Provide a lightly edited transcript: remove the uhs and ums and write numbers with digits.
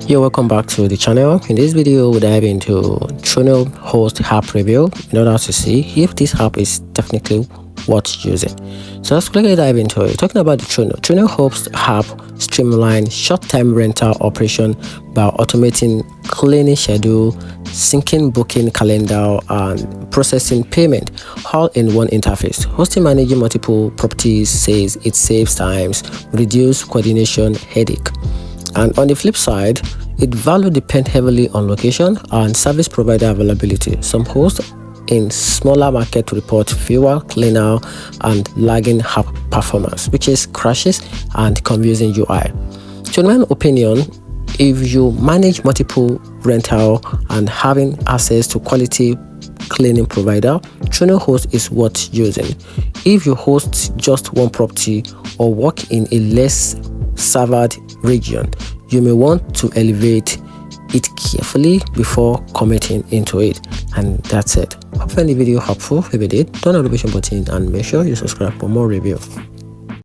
Yo, welcome back to the channel. In this video, we'll dive into TURNO Hosts app review in order to see if this app is technically worth using. So let's quickly dive into it. Talking about the TURNO Hosts app streamlines short-term rental operation by automating cleaning schedule, syncing booking calendar, and processing payment, all in one interface. Hosting managing multiple properties says it saves times, reduce coordination headache. And on the flip side, it value depends heavily on location and service provider availability. Some hosts in smaller market report fewer cleaner and lagging app performance, which is crashes and confusing UI. So in my opinion, if you manage multiple rental and having access to quality cleaning provider, TURNO Host is worth using. If you host just one property or work in a less servered region, you may want to elevate it carefully before committing into it. And that's it. Hope you found the video helpful. If you did, turn on the notification button and make sure you subscribe for more review.